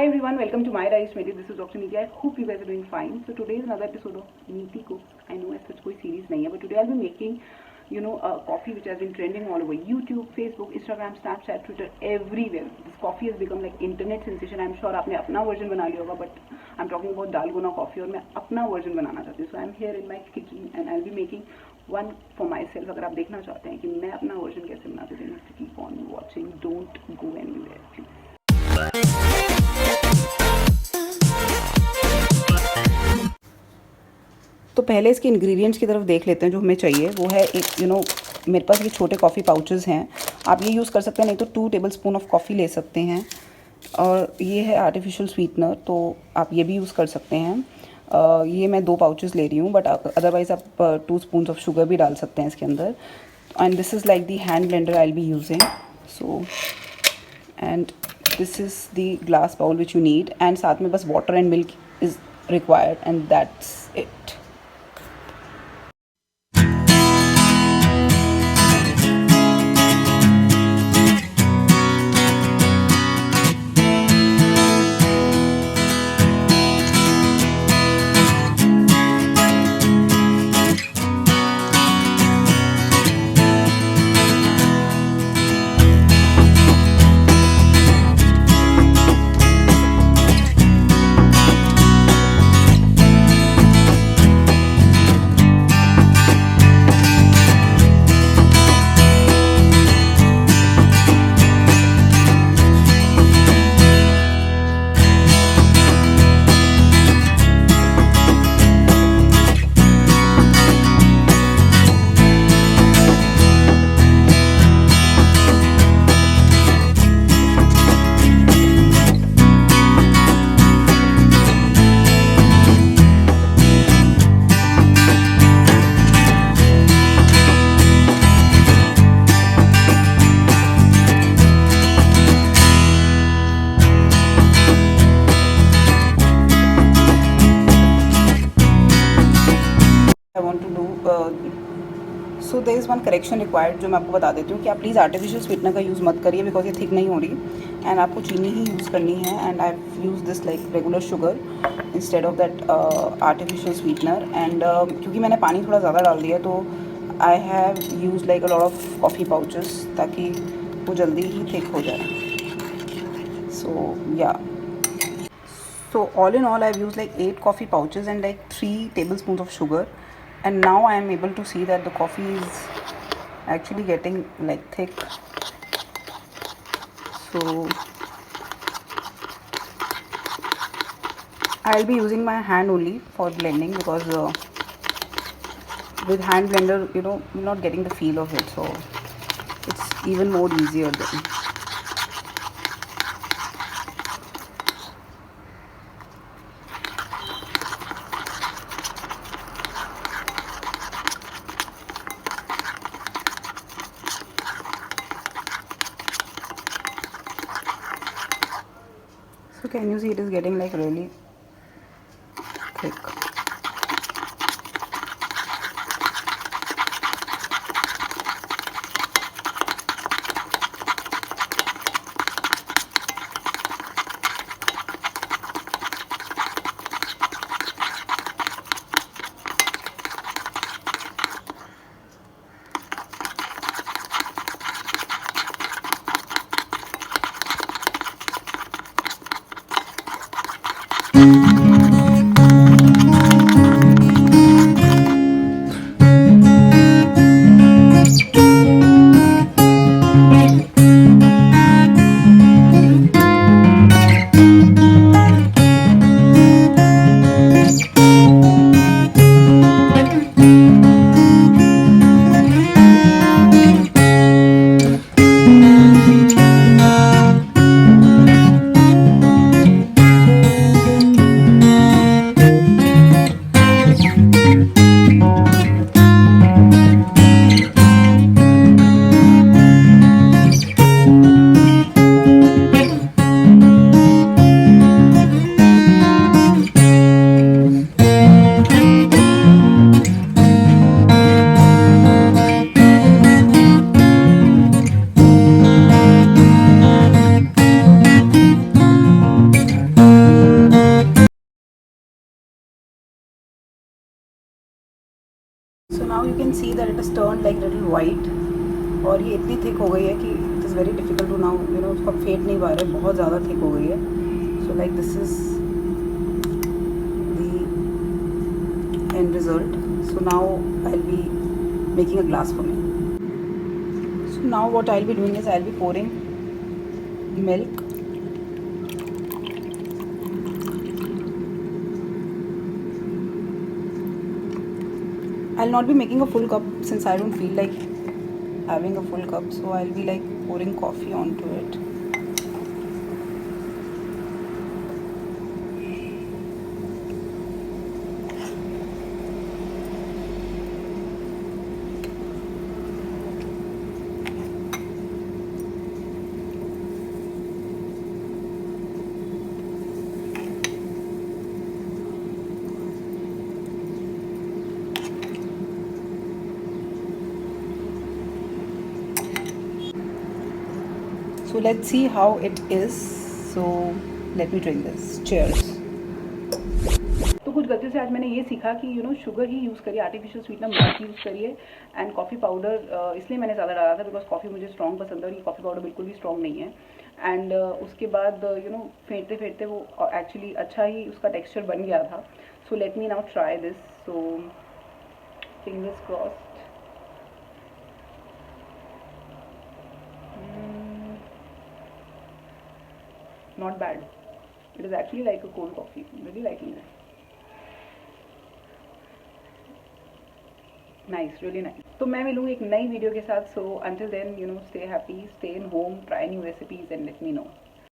everyone, welcome to my Rice Medi. This is Dr. Neeiti. I hope you guys are doing fine. So today is another episode of Neeiti Cooks. I know as such कोई series नहीं है, but today I'll be making, a coffee which has been trending all over YouTube, Facebook, Instagram, Snapchat, Twitter, everywhere. This coffee has become like internet sensation. I'm sure आपने अपना version बना लिया होगा, but I'm talking about dalgona coffee और मैं अपना version बनाना चाहती हूँ. So I'm here in my kitchen and I'll be making one for myself. अगर आप देखना चाहते हैं कि मैं अपना version कैसे बनाती हूँ, तो keep on watching. Don't go anywhere, please. तो पहले इसके इंग्रेडिएंट्स की तरफ देख लेते हैं जो हमें चाहिए. वो है एक मेरे पास ये छोटे कॉफ़ी पाउचेस हैं. आप ये यूज़ कर सकते हैं, नहीं तो 2 टेबलस्पून ऑफ कॉफ़ी ले सकते हैं. और ये है आर्टिफिशियल स्वीटनर, तो आप ये भी यूज़ कर सकते हैं. ये मैं 2 पाउचेस ले रही हूँ, बट अदरवाइज़ आप 2 स्पून ऑफ शुगर भी डाल सकते हैं इसके अंदर. And this is like the hand blender I will be using. So and this is the glass bowl which you need. And साथ में बस water and milk is required and that's it. I want to do so there is one correction required जो मैं आपको बता देती हूँ कि आप प्लीज़ आर्टिफिशियल स्वीटनर का यूज़ मत करिए, बिकॉज ये थिक नहीं हो रही. एंड आपको चीनी ही यूज़ करनी है. And I use this like regular sugar instead of that artificial sweetener. And क्योंकि मैंने पानी थोड़ा ज़्यादा डाल दिया, तो I have use like a lot of coffee pouches, ताकि वो जल्दी ही थिक हो जाए. सो या, so all in all I've used like 8 coffee pouches and like 3 tablespoons of sugar, and now I am able to see that the coffee is actually getting like thick. So I'll be using my hand only for blending, because with hand blender you're not getting the feel of it, so it's even more easier then. So can you see it is getting like really thick. you can see that it has turned like little white, और ये इतनी thick हो गई है कि it is very difficult to now उसको फेंट नहीं पा रहे, बहुत ज़्यादा थिक हो गई है. So like this is the end result. So now I will be making a glass for me. So now what I will be doing is I will B pouring milk. I'll not be making a full cup since I don't feel like having a full cup, so I'll be like pouring coffee onto it. So let's see how it is. So let me drink this. Cheers. तो कुछ गलतियों से आज मैंने ये सीखा कि sugar ही use करिए, आर्टिफिशियल स्वीटनर मत यूज़ करिए. एंड कॉफ़ी पाउडर इसलिए मैंने ज़्यादा डाला था बिकॉज कॉफ़ी मुझे स्ट्रॉन्ग पसंद है और ये कॉफ़ी पाउडर बिल्कुल भी स्ट्रॉन्ग नहीं है. एंड उसके बाद फेंटते फेंटते वो एक्चुअली अच्छा ही उसका टेक्स्चर बन गया था. So let me now try this. So fingers crossed. Not bad. It is actually like a cold coffee. I'm really liking it. Nice, really nice. तो मैं मिलूँगी एक नई वीडियो के साथ. So until then, stay happy, stay in home, try new recipes and let me know.